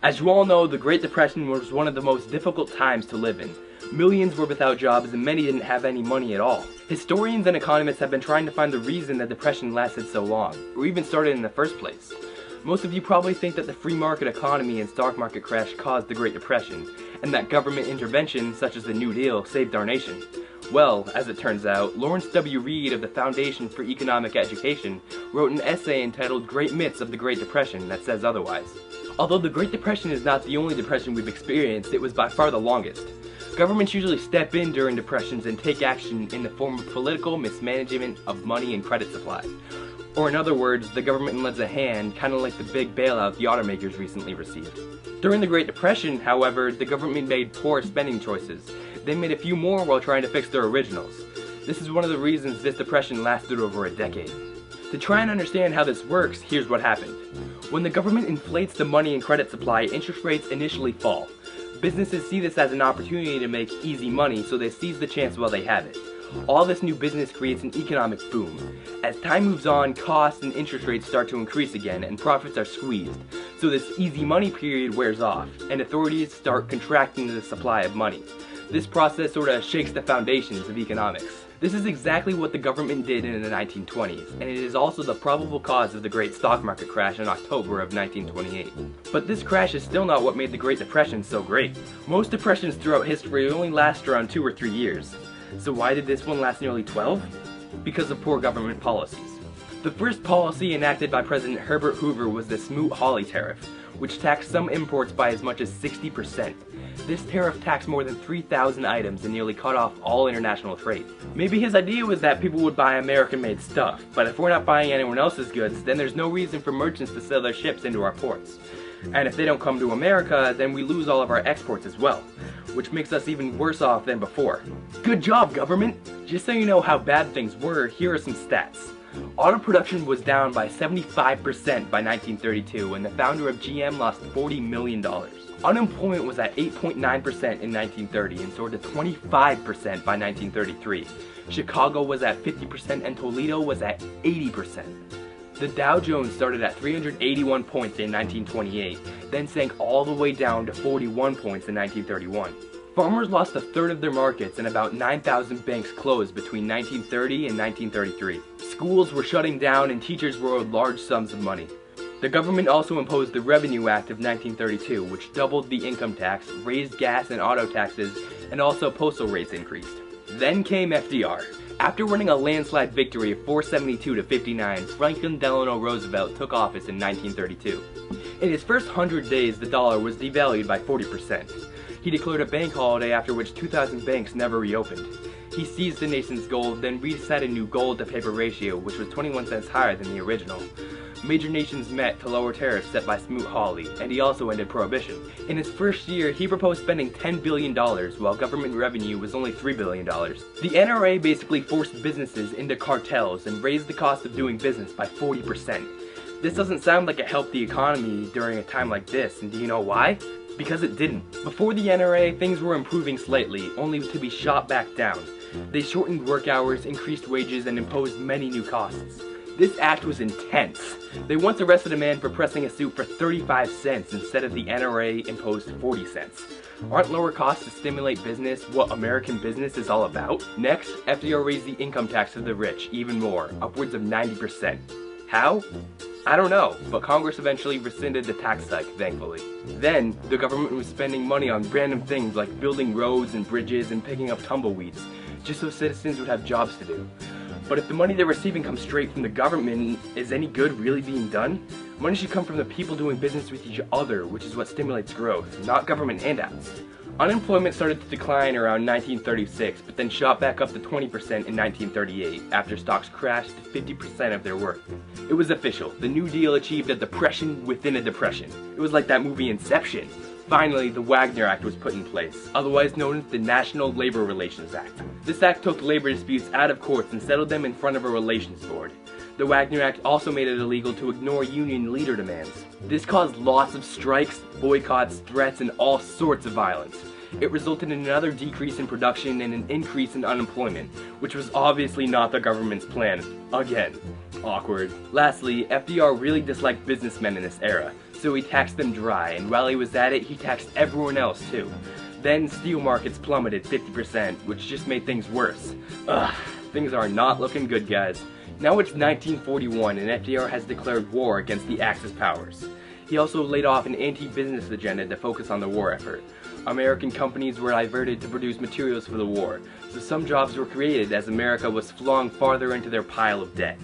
As you all know, the Great Depression was one of the most difficult times to live in. Millions were without jobs and many didn't have any money at all. Historians and economists have been trying to find the reason the Depression lasted so long, or even started in the first place. Most of you probably think that the free market economy and stock market crash caused the Great Depression, and that government intervention, such as the New Deal, saved our nation. Well, as it turns out, Lawrence W. Reed of the Foundation for Economic Education wrote an essay entitled Great Myths of the Great Depression that says otherwise. Although the Great Depression is not the only depression we've experienced, it was by far the longest. Governments usually step in during depressions and take action in the form of political mismanagement of money and credit supply. Or in other words, the government lends a hand, kind of like the big bailout the automakers recently received. During the Great Depression, however, the government made poor spending choices. They made a few more while trying to fix their originals. This is one of the reasons this depression lasted over a decade. To try and understand how this works, here's what happened. When the government inflates the money and credit supply, interest rates initially fall. Businesses see this as an opportunity to make easy money, so they seize the chance while they have it. All this new business creates an economic boom. As time moves on, costs and interest rates start to increase again, and profits are squeezed. So this easy money period wears off, and authorities start contracting the supply of money. This process sort of shakes the foundations of economics. This is exactly what the government did in the 1920s, and it is also the probable cause of the great stock market crash in October of 1928. But this crash is still not what made the Great Depression so great. Most depressions throughout history only last around 2 or 3 years. So why did this one last nearly 12? Because of poor government policies. The first policy enacted by President Herbert Hoover was the Smoot-Hawley tariff, which taxed some imports by as much as 60%. This tariff taxed more than 3,000 items and nearly cut off all international trade. Maybe his idea was that people would buy American-made stuff, but if we're not buying anyone else's goods, then there's no reason for merchants to sell their ships into our ports. And if they don't come to America, then we lose all of our exports as well, which makes us even worse off than before. Good job, government! Just so you know how bad things were, here are some stats. Auto production was down by 75% by 1932, and the founder of GM lost $40 million. Unemployment was at 8.9% in 1930 and soared to 25% by 1933. Chicago was at 50% and Toledo was at 80%. The Dow Jones started at 381 points in 1928, then sank all the way down to 41 points in 1931. Farmers lost a third of their markets and about 9,000 banks closed between 1930 and 1933. Schools were shutting down and teachers were owed large sums of money. The government also imposed the Revenue Act of 1932, which doubled the income tax, raised gas and auto taxes, and also postal rates increased. Then came FDR. After winning a landslide victory of 472 to 59, Franklin Delano Roosevelt took office in 1932. In his first 100 days, the dollar was devalued by 40%. He declared a bank holiday, after which 2,000 banks never reopened. He seized the nation's gold, then reset a new gold-to-paper ratio, which was 21 cents higher than the original. Major nations met to lower tariffs set by Smoot-Hawley, and he also ended prohibition. In his first year, he proposed spending $10 billion, while government revenue was only $3 billion. The NRA basically forced businesses into cartels and raised the cost of doing business by 40%. This doesn't sound like it helped the economy during a time like this, and do you know why? Because it didn't. Before the NRA, things were improving slightly, only to be shot back down. They shortened work hours, increased wages, and imposed many new costs. This act was intense. They once arrested a man for pressing a suit for 35 cents instead of the NRA imposed 40 cents. Aren't lower costs to stimulate business what American business is all about? Next, FDR raised the income tax of the rich even more, upwards of 90%. How? I don't know, but Congress eventually rescinded the tax hike, thankfully. Then, the government was spending money on random things like building roads and bridges and picking up tumbleweeds, just so citizens would have jobs to do. But if the money they're receiving comes straight from the government, is any good really being done? Money should come from the people doing business with each other, which is what stimulates growth, not government handouts. Unemployment started to decline around 1936, but then shot back up to 20% in 1938, after stocks crashed to 50% of their worth. It was official. The New Deal achieved a depression within a depression. It was like that movie Inception. Finally, the Wagner Act was put in place, otherwise known as the National Labor Relations Act. This act took labor disputes out of courts and settled them in front of a relations board. The Wagner Act also made it illegal to ignore union leader demands. This caused lots of strikes, boycotts, threats, and all sorts of violence. It resulted in another decrease in production and an increase in unemployment, which was obviously not the government's plan. Again. Awkward. Lastly, FDR really disliked businessmen in this era. So he taxed them dry, and while he was at it, he taxed everyone else too. Then steel markets plummeted 50%, which just made things worse. Ugh, things are not looking good, guys. Now it's 1941 and FDR has declared war against the Axis powers. He also laid off an anti-business agenda to focus on the war effort. American companies were diverted to produce materials for the war, so some jobs were created as America was flung farther into their pile of debt.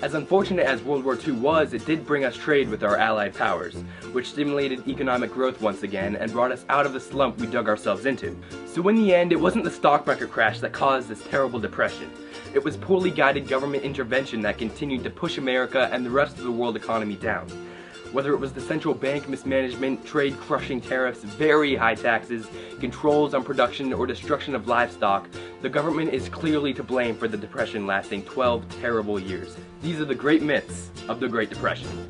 As unfortunate as World War II was, it did bring us trade with our allied powers, which stimulated economic growth once again and brought us out of the slump we dug ourselves into. So in the end, it wasn't the stock market crash that caused this terrible depression. It was poorly guided government intervention that continued to push America and the rest of the world economy down. Whether it was the central bank mismanagement, trade-crushing tariffs, very high taxes, controls on production, or destruction of livestock, the government is clearly to blame for the Depression lasting 12 terrible years. These are the great myths of the Great Depression.